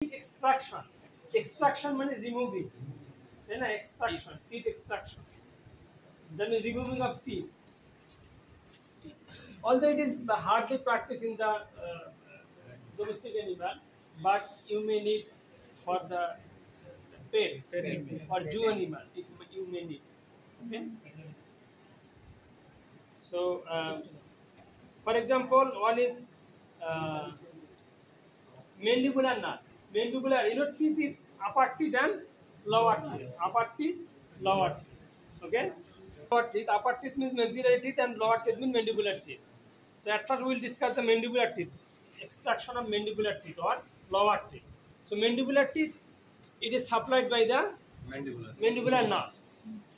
extraction. Extraction means removing. Then extraction, teeth extraction. Then removing of teeth. Although it is hardly practiced in the domestic animal, but you may need for the pet or zoo animal. You may need. Okay. So, for example, one is mandibular nerve. Mandibular, teeth is upper teeth and lower teeth. Upper teeth, lower teeth. Okay? Upper teeth means maxillary teeth and lower teeth means mandibular teeth. So at first we will discuss the mandibular teeth, extraction of mandibular teeth or lower teeth. So mandibular teeth, it is supplied by the mandibular nerve.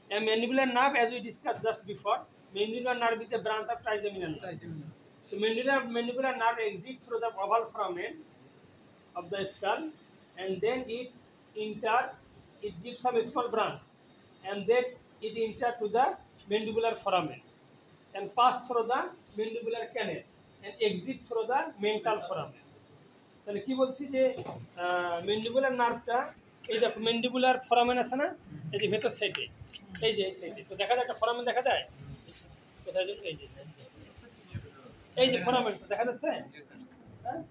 And mandibular nerve, as we discussed just before, mandibular nerve is a branch of trigeminal nerve. So mandibular nerve exits through the oval foramen of the skull, and then it gives some small branch, and then it enter to the mandibular foramen and pass through the mandibular canal and exit through the mental foramen. তাহলে কি বলছি যে mandibular নার্ভটা এই যে mandibular foramen আছে না, এই যে ভেতর সাইডে, এই যে এই সাইডে তো দেখা যায় একটা ফোরামেন দেখা যায় কোথায়, এই যে ফোরামেন দেখা যাচ্ছে, হ্যাঁ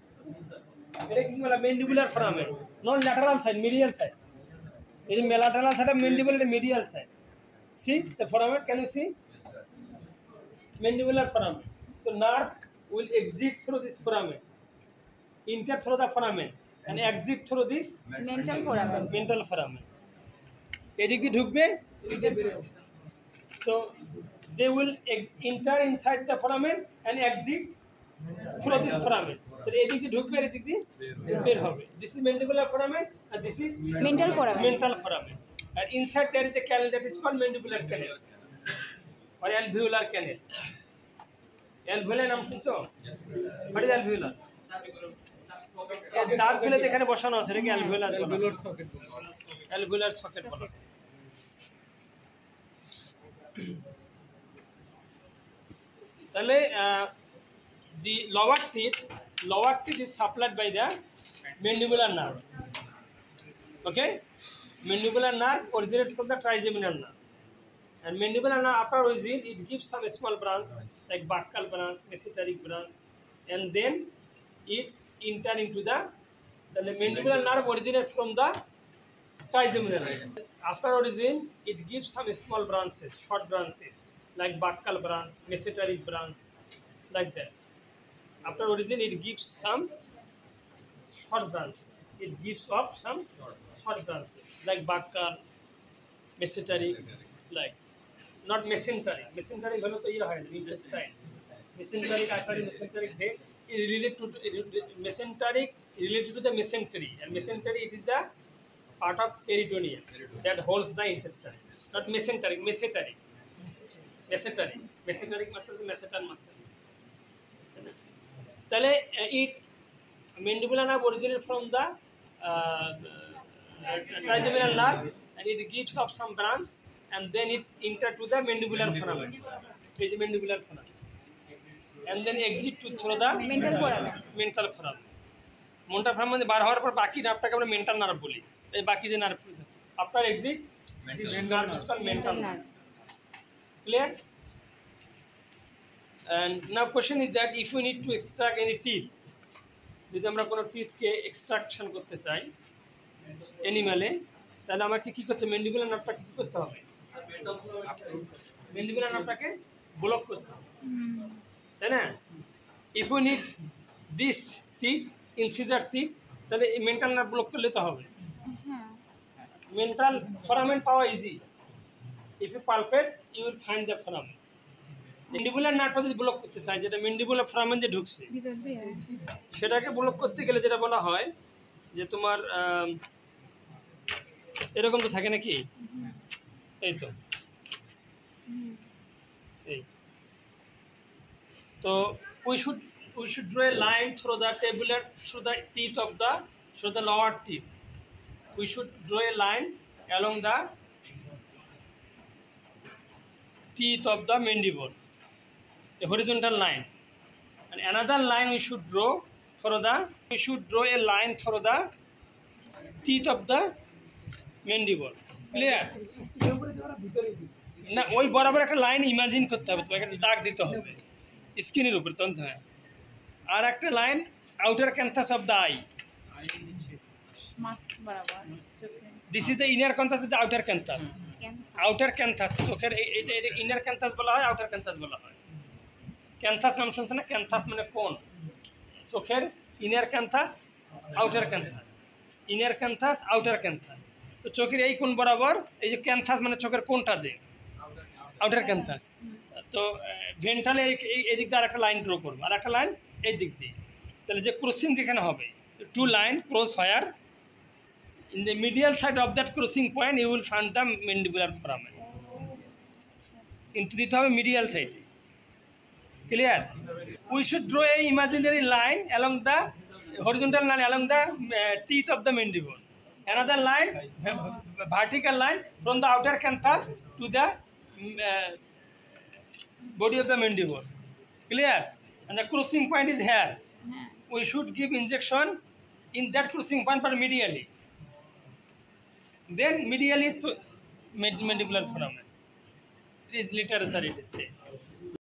এটা কি বলা ম্যান্ডিবুলার ফোরামেন, নন ল্যাটারাল সাইড, মিডিয়াল সাইড। এই যে ল্যাটারাল সাইড অফ ম্যান্ডিবল, এটা medial side. See the foramen, can you see? Yes, sir. Mandibular foramen. So nerve will exit through this foramen, enter through the foramen, and exit through this mental foramen. Mental foramen. এদিক দিয়ে ঢুকবে, এদিক দিয়ে বের হবে। So they will enter inside the foramen and exit through this foramen. So এদিক দিয়ে ঢুকবে, এদিক দিয়ে বের হবে। This is mandibular foramen and this is mental foramen. Mental foramen. And inside there is a canal that is called mandibular canal or alveolar canal. Alveolar নাম শুনছো? What is alveolar? দাঁত গুলো এখানে বসানো আছে, এটা কি alveolar? Alveolar socket. Alveolar socket বলা। তাহলে the lower teeth is supplied by the mandibular nerve. Okay? Mandibular nerve originates from the trigeminal nerve, and mandibular nerve after origin it gives some small branch like buccal branch, mesenteric branch, and then it enter into the mandibular nerve originates from the trigeminal nerve. After origin it gives some small branches, short branches like buccal branch, mesenteric branch, like that. After origin it gives some short branches. It gives off some short branches like buccal, mesenteric, like not mesenteric. Mesenteric হলো তো ইয়ে হয় না, intestine. Mesenteric artery, mesenteric vein is related to mesenteric, related to the mesentery, and mesentery it is the part of peritoneum that holds the intestine. Not mesenteric, mesenteric. Mesenteric muscle is mesenteric muscle. তাহলে it mandibular nerve originates from the trigeminal nerve, and it gives off some branch, and then it enter to the mandibular foramen. It is mandibular foramen, and then exit through the mental foramen. Mental foramen. Mental foramen মানে বার হওয়ার পর বাকি নার্ভটাকে আমরা mental nerve বলি। এই বাকি যে nerve after exit this nerve is called mental nerve. Clear? And now question is that if we need to extract any teeth, যদি আমরা কোনো টিথকে এক্সট্রাকশন করতে চাই অ্যানিমালে, তাহলে আমাকে কি করতে, ম্যান্ডিবুলার নার্ভটাকে কি করতে হবে? ম্যান্ডিবুলার নার্ভটাকে ব্লক করতে হবে, তাই না? If you need this teeth, incisor teeth, তাহলে মেন্টাল নার্ভ ব্লক করলে তো হবে। মেন্টাল ফোরামেন পাওয়া easy, if you palpate you will find the foramen. Mandibular নার্ভটা যদি ব্লক করতে চাই, যেটা ম্যান্ডিবুলার ফোরামেন যে ঢুকছে সেটাকে ব্লক করতে গেলে যেটা বলা হয় যে তোমার এরকম তো থাকে নাকি, এই তো এই তো we should draw a line through the tabular, through the teeth of the, through the lower teeth. We should draw a line along the teeth of the mandible, a horizontal line, and another line we should draw a line through the teeth of the mandible. Clear? না ওই বরাবর একটা line imagine করতে হবে, তোমাকে একটা দাগ দিতে হবে স্কিনের উপর তখন। হ্যাঁ, আর একটা line outer canthus of the eye. Mask বরাবর this is the inner canthus, the outer canthus. Outer canthus চোখের এটা ইনার ক্যান্থাস বলা হয়, আউটার ক্যান্থাস বলা হয়। ক্যান্থাস নাম শুনছে না? ক্যান্থাস মানে কোন, চোখের inner canthus, outer canthus. Inner canthus, outer canthus. তো চোখের এই কোণ বরাবর এই যে ক্যান্থাস মানে চোখের কোণটা, যে আউটার ক্যান্থাস। তো ভেন্ট্রালে এই দিক দিয়ে আর একটা লাইন ড্র করবো, আর একটা লাইন এই দিক দিয়ে। তাহলে যে ক্রসিং যেখানে হবে, two line cross where in the medial side of that crossing point you will find the mandibular foramen. কিন্তু দিতে হবে মিডিয়াল সাইডে। Clear? We should draw a imaginary line along the horizontal line along the teeth of the mandible. Another line, vertical line from the outer canthus to the body of the mandible. Clear? And the crossing point is here. We should give injection in that crossing point but medially. Then medial is to mandibular foramen. It is literature, it is said.